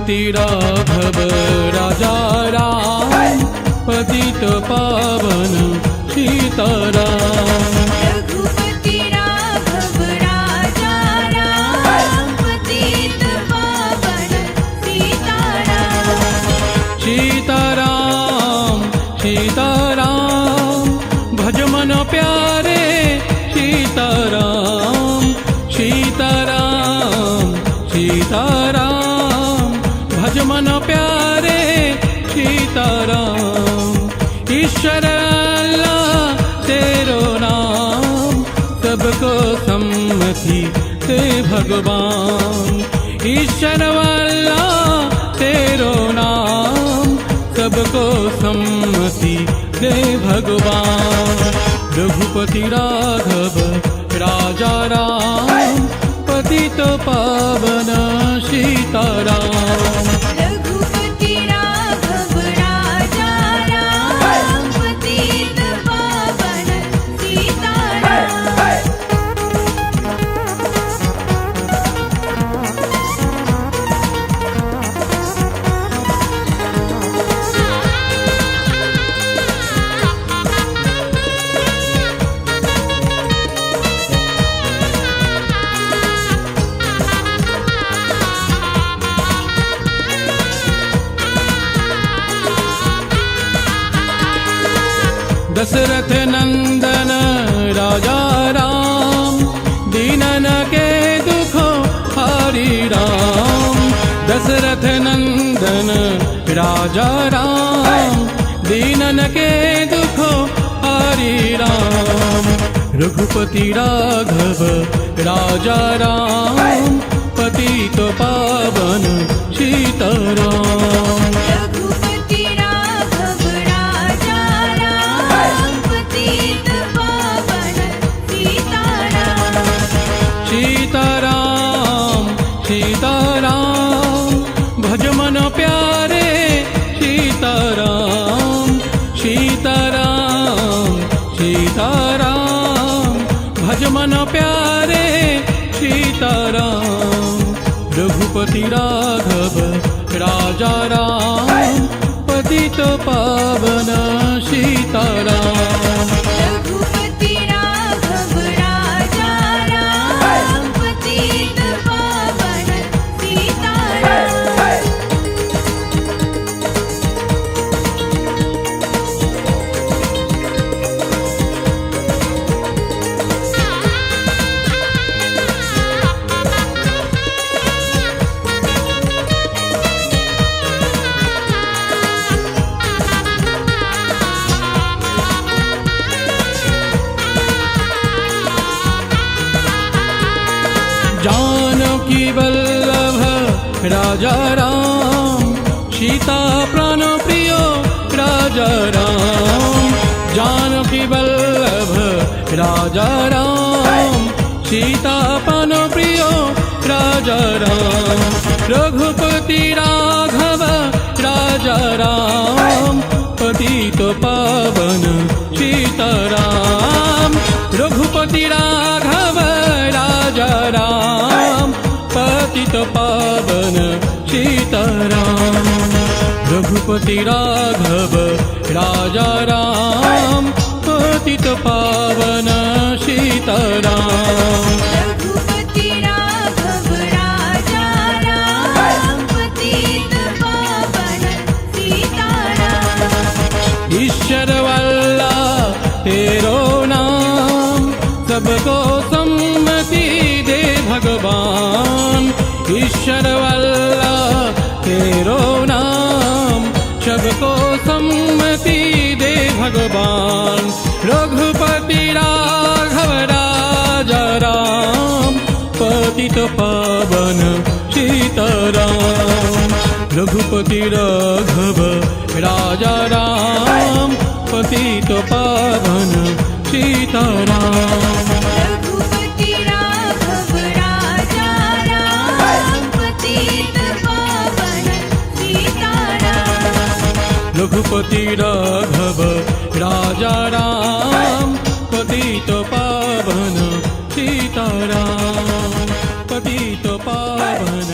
रघुपति राघव राजा राम पतित पावन सीताराम। रघुपति राघव राजा राम पतित पावन सीताराम। सीताराम सीताराम भज मन प्यारे सीताराम। सीताराम सीताराम भज मन प्यारे सीताराम। ईश्वर अल्लाह तेरो नाम सबको सम्मति दे भगवान। ईश्वर अल्लाह तेरो नाम सबको सम्मति दे भगवान। रघुपति राघव राजा राम पतित पावन सीताराम। रघुपति राघव राजा राम पतित पावन सीताराम। दशरथ नंदन राजा राम दीनन के दुखो हरि राम। दशरथ नंदन राजा राम दीनन के दुखो हरि राम। रघुपति राघव राजा राम पतित पावन सीताराम। रघुपति राघव राजा राम पतित पावन सीताराम। सीताराम सीताराम भज मन प्यारे सीताराम। सीताराम सीताराम भज मन प्यारे सीताराम। रघुपति राघव राजा राम पतित पावन सीताराम। रघुपति राघव राजा राम पतित पावन सीताराम। जानकी वल्लभ राजा राम सीता प्राण प्रिय राजा राम। जानकी वल्लभ राजा राम सीता प्राण प्रिय राजा राम। रघुपति राघव राजा राम पतित पावन सीताराम। रघुपति राघव राजा राम पतित पावन सीताराम। रघुपति राघव राजा राम पतित पावन सीताराम। रघुपति राघव राजा राम पतित पावन सीताराम। ईश्वर अल्लाह तेरो नाम सबको सम्मति दे भगवान। ईश्वर अल्लाह तेरो नाम सबको सम्मति दे भगवान। रघुपति राघव राजा राम पतित पावन सीताराम। रघुपति राघव राजा राम पतित पावन सीताराम। रघुपति राघव राजा राम पतित पावन सीताराम। रघुपति राघव राजा राम पतित पावन सीताराम। पतित पावन